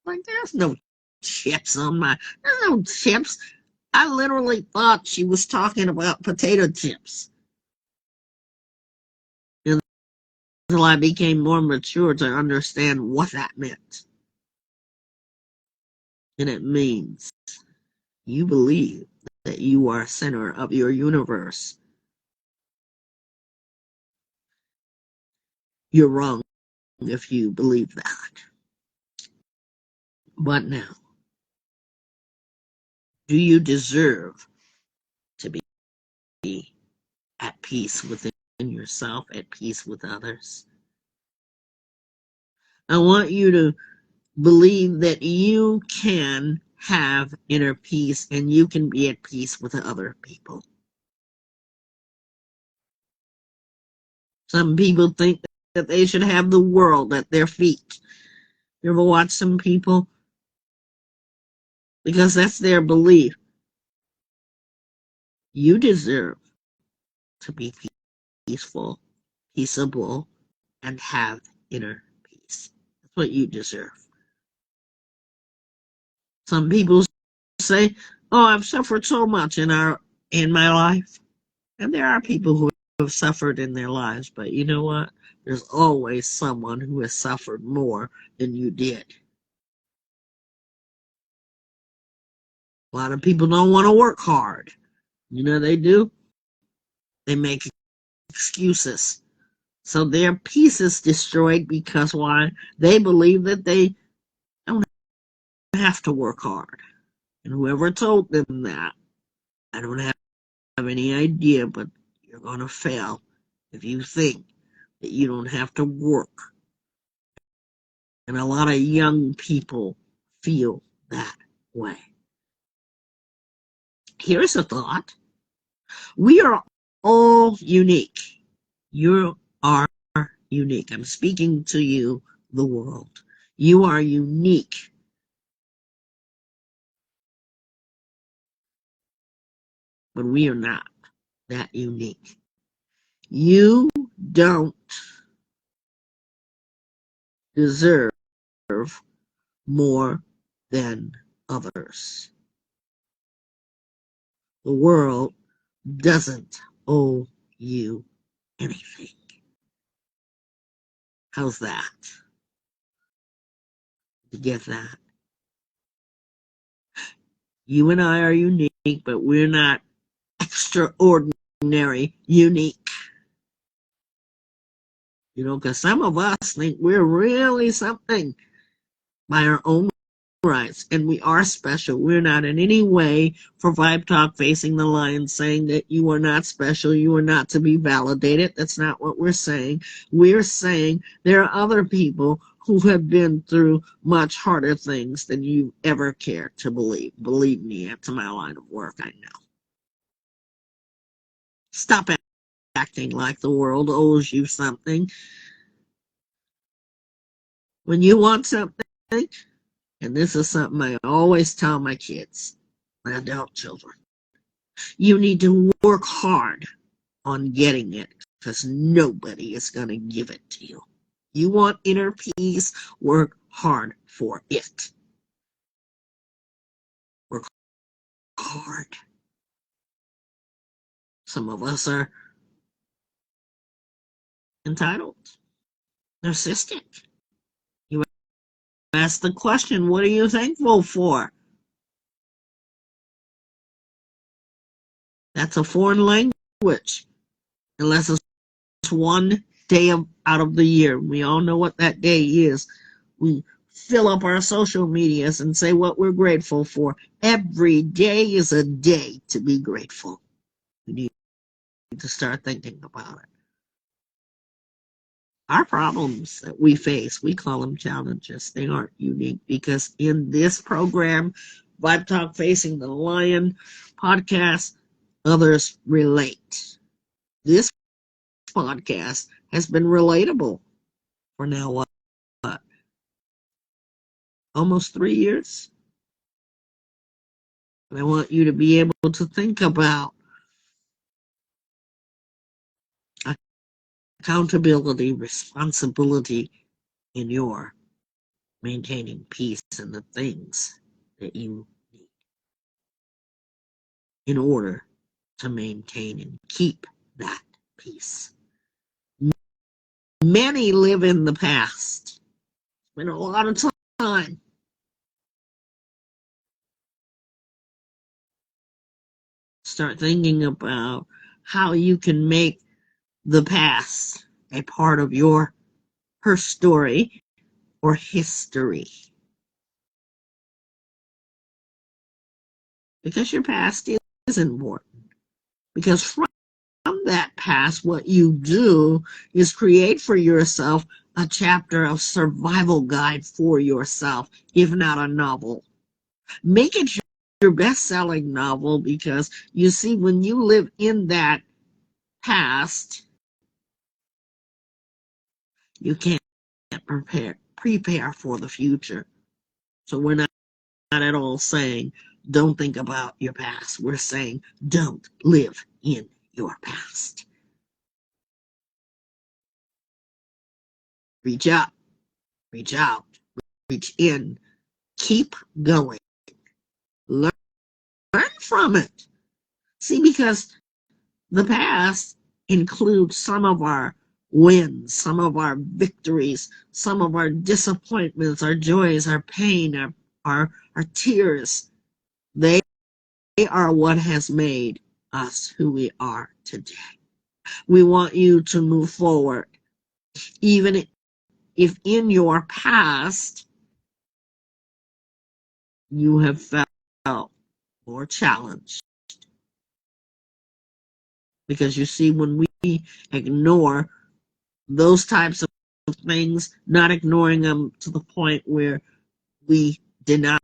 Like, there's no chips there's no chips. I literally thought she was talking about potato chips until I became more mature to understand what that meant. And it means you believe that you are center of your universe. You're wrong if you believe that. But now, do you deserve to be at peace within yourself, at peace with others? I want you to believe that you can have inner peace and you can be at peace with other people. Some people think that they should have the world at their feet. You ever watch some people? because that's their belief. You deserve to be peaceful, peaceable, and have inner peace. That's what you deserve. Some people say, "Oh, I've suffered so much in my life," and there are people who have suffered in their lives. But you know what? There's always someone who has suffered more than you did. A lot of people don't want to work hard. You know they do? They make excuses. So their peace is destroyed because why? They believe that they don't have to work hard. And whoever told them that, I don't have any idea, but you're going to fail if you think that you don't have to work. And a lot of young people feel that way. Here's a thought. We are all unique. You are unique. I'm speaking to you, the world. You are unique. But we are not that unique. You don't deserve more than others. The world doesn't owe you anything. How's that? You get that? You and I are unique, but we're not extraordinary unique. You know, because some of us think we're really something by our own rights, and we are special. We're not in any way for Vibe Talk Facing the Lion saying that you are not special, you are not to be validated. That's not what we're saying. We're saying there are other people who have been through much harder things than you ever care to believe. Believe me, that's my line of work, I know. Stop acting like the world owes you something. When you want something, and this is something I always tell my kids, my adult children, you need to work hard on getting it because nobody is going to give it to you. You want inner peace, work hard for it. Work hard. Some of us are entitled, narcissistic. You ask the question, what are you thankful for? That's a foreign language, unless it's one day out of the year. We all know what that day is. We fill up our social medias and say what we're grateful for. Every day is a day to be grateful. We need to start thinking about it. Our problems that we face, we call them challenges. They aren't unique because in this program, Vibe Talk Facing the Lion podcast, others relate. This podcast has been relatable for now what? Almost 3 years. And I want you to be able to think about accountability, responsibility in your maintaining peace and the things that you need in order to maintain and keep that peace. Many live in the past. Spend a lot of time. Start thinking about how you can make the past a part of her story or history. Because your past is important. Because from that past, what you do is create for yourself a chapter of survival guide for yourself, if not a novel. Make it your best-selling novel because you see, when you live in that past, you can't prepare for the future. So we're not at all saying don't think about your past. We're saying don't live in your past. Reach out, reach out, reach in, keep going, learn from it. See, because the past includes some of our wins, some of our victories, some of our disappointments, our joys, our pain, our tears. They are what has made us who we are today. We want you to move forward, even if in your past you have felt more challenged. Because you see, when we ignore those types of things, not ignoring them to the point where we deny,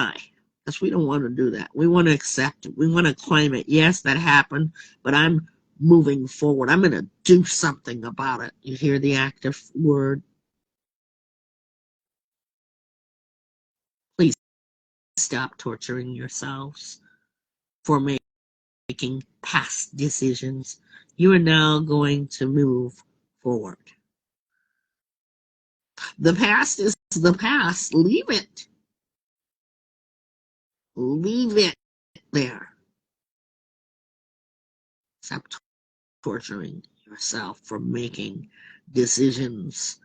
because we don't want to do that. We want to accept it. We want to claim it. Yes, that happened, but I'm moving forward. I'm going to do something about it. You hear the active word? Please stop torturing yourselves for making past decisions. You are now going to move forward. The past is the past. Leave it. Leave it there. Stop torturing yourself for making decisions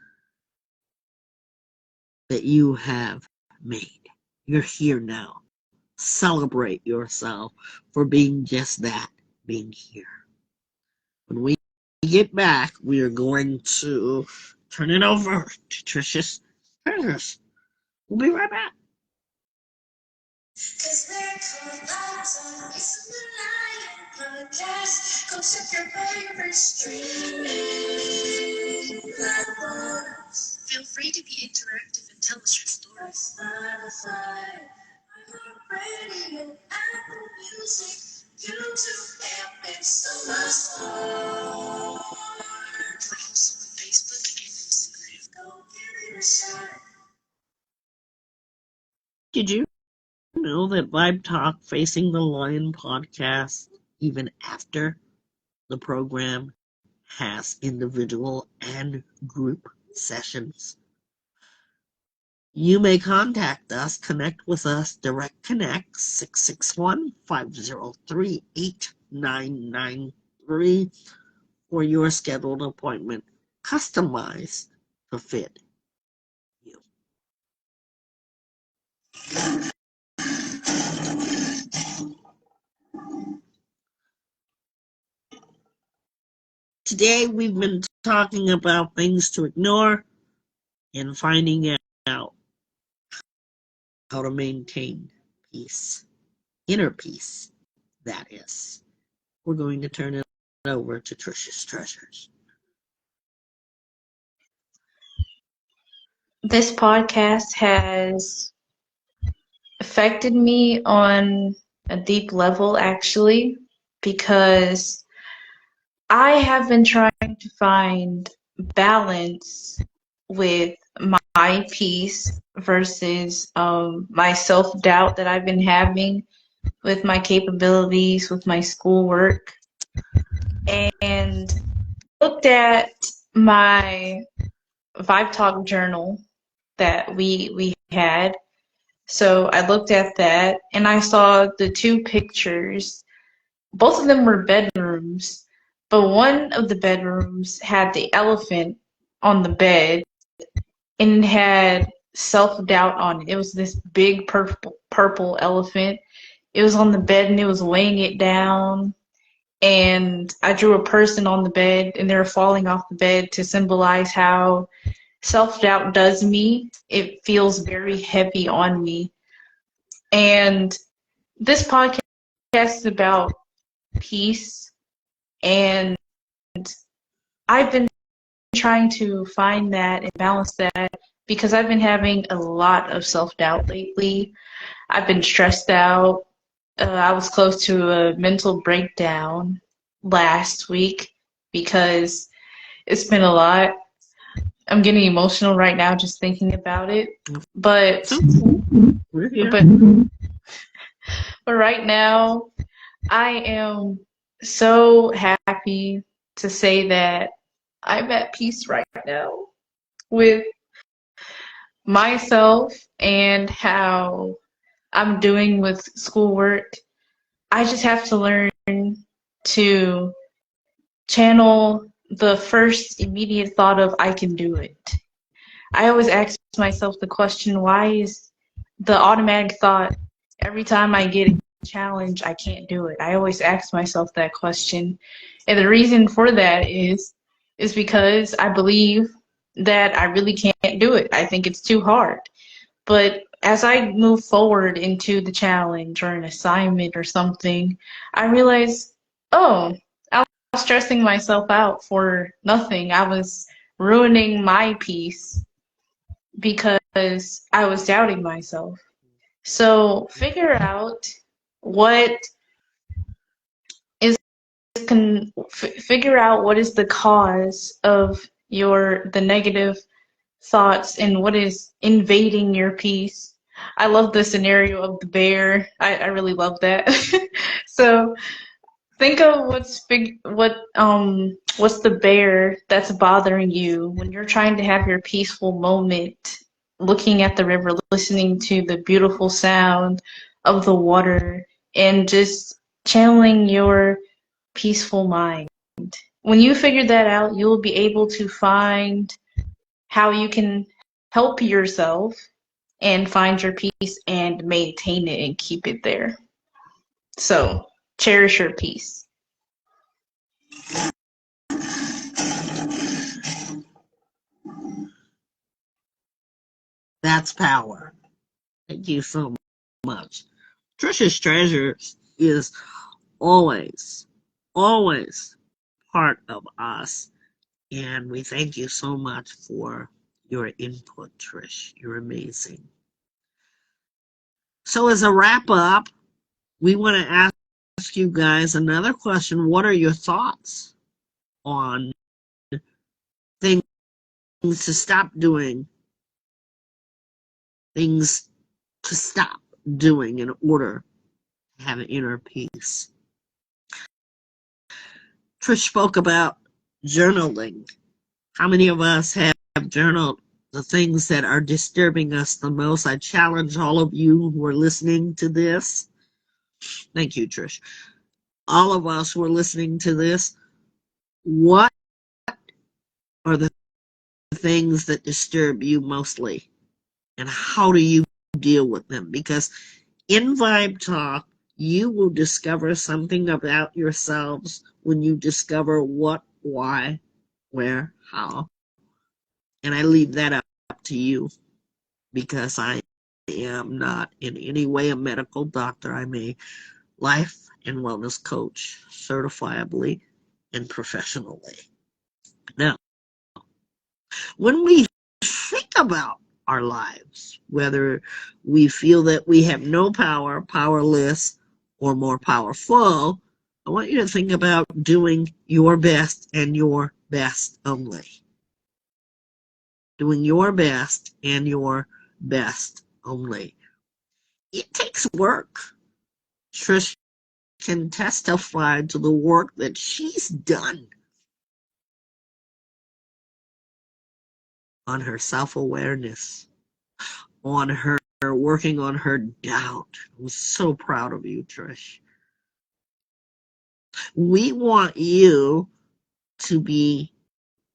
that you have made. You're here now. Celebrate yourself for being just that, being here. When we get back, we are going to turn it over to Tricia's treasures. We'll be right back. Cause we're Facing the Lion podcast. Go check your favorite streaming platforms. Feel free to be interactive and tell us your stories. Spotify, iHeartRadio, Apple Music, YouTube, and so much more. We're also on Facebook and Instagram. Go give it a shot. Did you know that Vibe Talk Facing the Lion podcast, even after the program, has individual and group sessions? You may contact us, connect with us, Direct Connect 661-503-8993 for your scheduled appointment, customized to fit you. Today we've been talking about things to ignore and finding out how to maintain peace, inner peace, that is. We're going to turn it over to Tricia's treasures. This podcast has affected me on a deep level, actually, because I have been trying to find balance with my peace versus my self-doubt that I've been having with my capabilities, with my schoolwork, and looked at my Vibe Talk journal that we had. So I looked at that and I saw the two pictures. Both of them were bedrooms, but one of the bedrooms had the elephant on the bed and it had self-doubt on it. It was this big purple elephant. It was on the bed and it was weighing it down. And I drew a person on the bed and they were falling off the bed to symbolize how self-doubt does me. It feels very heavy on me. And this podcast is about peace, and I've been trying to find that and balance that because I've been having a lot of self-doubt lately. I've been stressed out. I was close to a mental breakdown last week because it's been a lot. I'm getting emotional right now just thinking about it. But We're here. But right now, I am so happy to say that I'm at peace right now with myself and how I'm doing with schoolwork. I just have to learn to channel the first immediate thought of I can do it. I always ask myself the question, why is the automatic thought every time I get a challenge, I can't do it? I always ask myself that question. And the reason for that is because I believe that I really can't do it. I think it's too hard. But as I move forward into the challenge or an assignment or something, I realize, oh, I was stressing myself out for nothing. I was ruining my peace because I was doubting myself. So what is figure out what is the cause of the negative thoughts and what is invading your peace. I love the scenario of the bear. I really love that. So think of what's the bear that's bothering you when you're trying to have your peaceful moment, looking at the river, listening to the beautiful sound of the water, and just channeling your peaceful mind. When you figure that out, you'll be able to find how you can help yourself and find your peace and maintain it and keep it there. So cherish your peace. That's power. Thank you so much. Trisha's Treasures is always, always part of us. And we thank you so much for your input, Trish. You're amazing. So as a wrap up, we want to ask you guys another question. What are your thoughts on things to stop doing, things to stop doing in order to have an inner peace? Trish spoke about journaling. How many of us have journaled the things that are disturbing us the most? I challenge all of you who are listening to this. Thank you, Trish. All of us who are listening to this, what are the things that disturb you mostly? And how do you deal with them? Because in Vibe Talk, you will discover something about yourselves when you discover what, why, where, how. And I leave that up to you because I am not in any way a medical doctor. I'm a life and wellness coach, certifiably and professionally. Now, when we think about our lives, whether we feel that we have no power, powerless, or more powerful, I want you to think about doing your best and your best only. Doing your best and your best only. It takes work. Trish can testify to the work that she's done on her self-awareness, on her working on her doubt. I'm so proud of you, Trish. We want you to be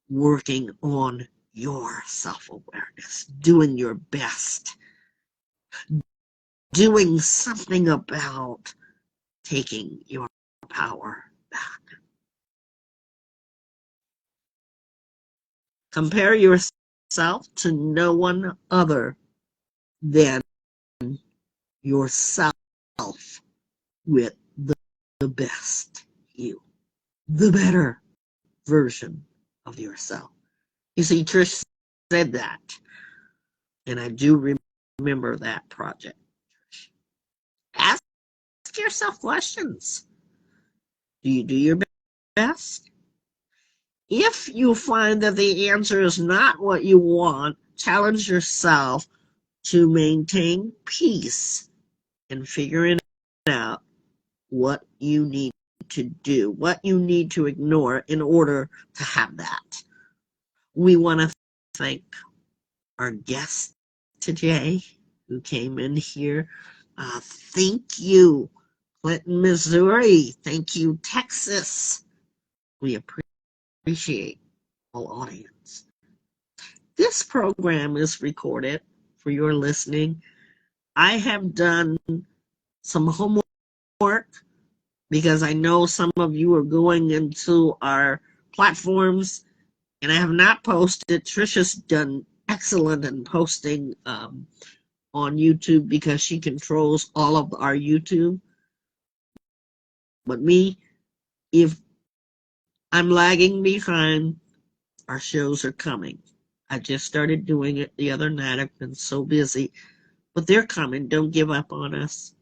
working on your self-awareness, doing your best, doing something about taking your power back. Compare yourself to no one other than yourself with the best you, the better version of yourself. You see, Trish said that, and I do remember that project. Ask yourself questions. Do you do your best? If you find that the answer is not what you want, challenge yourself to maintain peace and figure it out what you need to do, what you need to ignore in order to have that. We want to thank our guest today who came in here. Thank you, Clinton, Missouri. Thank you, Texas. We appreciate all audience. This program is recorded for your listening. I have done some homework because I know some of you are going into our platforms and I have not posted. Trisha's done excellent in posting on YouTube because she controls all of our YouTube. But me, if I'm lagging behind, our shows are coming. I just started doing it the other night. I've been so busy, but they're coming. Don't give up on us.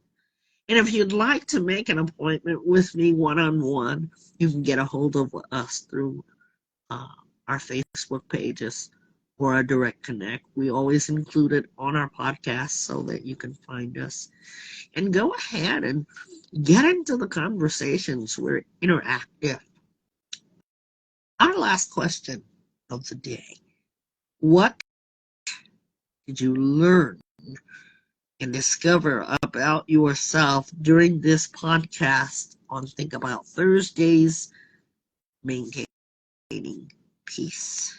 And if you'd like to make an appointment with me one-on-one, you can get a hold of us through our Facebook pages or a direct connect. We always include it on our podcast so that you can find us. And go ahead and get into the conversations. We're interactive. Our last question of the day. What did you learn and discover about yourself during this podcast on Think About Thursdays, Maintaining Peace?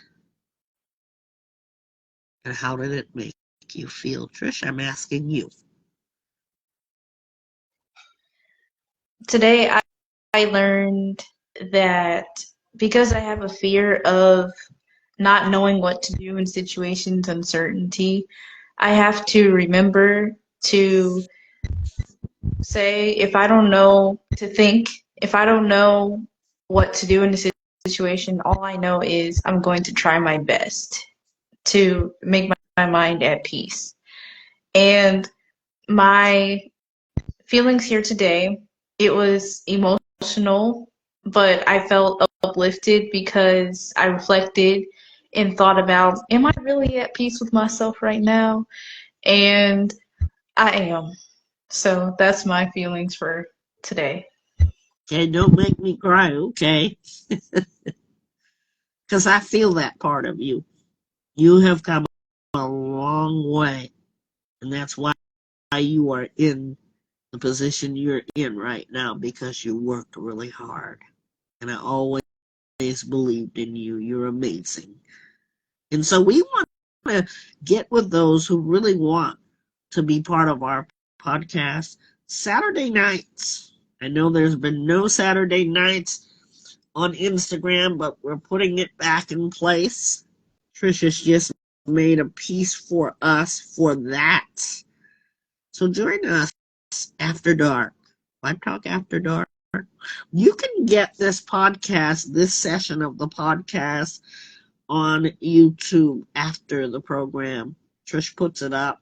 And how did it make you feel? Trish, I'm asking you. Today, I learned that because I have a fear of not knowing what to do in situations, uncertainty, I have to remember to say, if I don't know to think, if I don't know what to do in a situation, all I know is I'm going to try my best to make my mind at peace. And my feelings here today, it was emotional, but I felt uplifted because I reflected and thought about, am I really at peace with myself right now? And I am. So that's my feelings for today. Okay, don't make me cry, okay? Because I feel that part of you. You have come a long way, and that's why you are in the position you're in right now, because you worked really hard. And I always believed in you. You're amazing. And so we want to get with those who really want to be part of our podcast Saturday nights. I know there's been no Saturday nights on Instagram, but we're putting it back in place. Trisha's just made a piece for us for that. So join us after dark. Vibe Talk After Dark. You can get this podcast, this session of the podcast, on YouTube after the program. Trish puts it up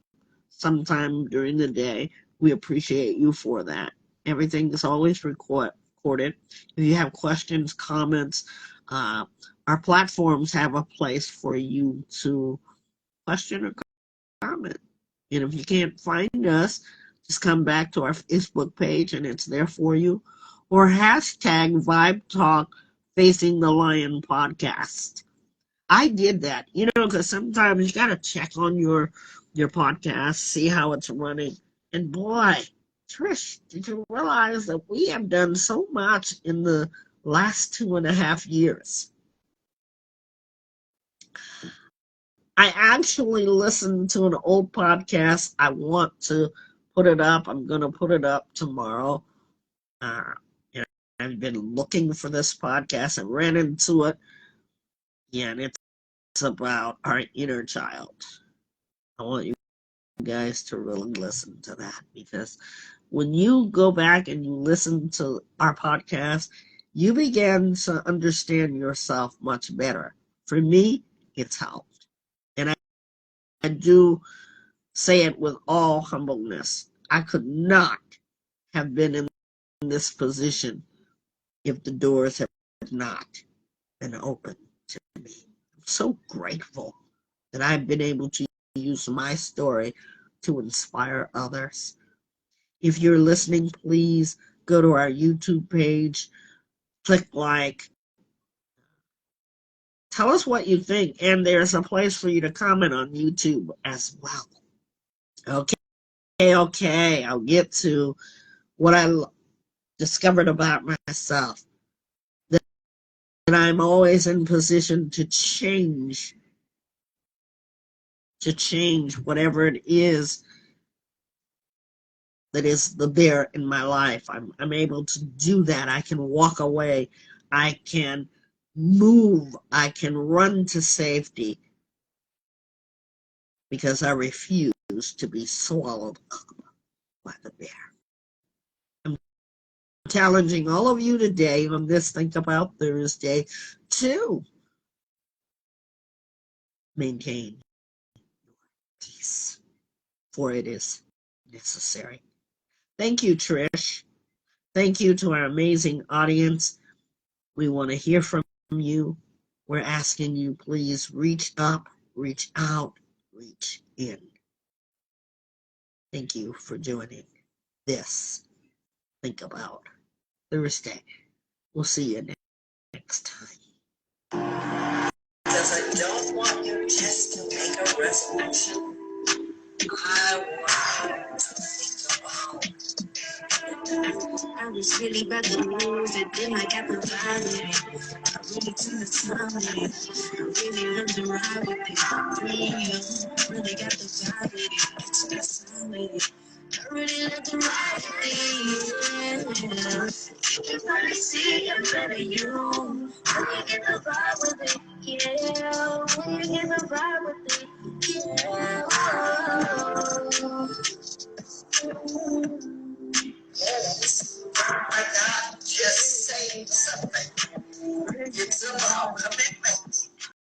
sometime during the day. We appreciate you for that. Everything is always recorded. If you have questions, comments, our platforms have a place for you to question or comment. And if you can't find us, just come back to our Facebook page and it's there for you. Or hashtag Vibe Talk Facing the Lion podcast. I did that, because sometimes you got to check on your podcast, see how it's running. And boy, Trish, did you realize that we have done so much in the last 2.5 years? I actually listened to an old podcast. I want to put it up. I'm going to put it up tomorrow. And I've been looking for this podcast and ran into it. Yeah, and it's about our inner child. I want you guys to really listen to that, because when you go back and you listen to our podcast, you begin to understand yourself much better. For me, it's helped. And I do say it with all humbleness. I could not have been in this position if the doors had not been open to me. I'm so grateful that I've been able to use my story to inspire others. If you're listening, please go to our YouTube page, click like, tell us what you think, and there's a place for you to comment on YouTube as well. Okay, I'll get to what I discovered about myself. That I'm always in position to change whatever it is that is the bear in my life. I'm able to do that. I can walk away. I can move. I can run to safety because I refuse to be swallowed up by the bear. I'm challenging all of you today on this Think About Thursday to maintain peace, for it is necessary. Thank you, Trish. Thank you to our amazing audience. We want to hear from you. We're asking you, please reach up, reach out, reach in. Thank you for joining this Think About Thursday. We'll see you next time. Because I don't want you just to make a resolution. I want you to think about. I was really about to lose it, then I got the vibe with it. I really took the time with it. I really loved to ride with it. Really got the vibe with it. I took the time with it. I really love to ride with it. You can probably see a better you. When you get the vibe with it, yeah. When you get the vibe with it, yeah.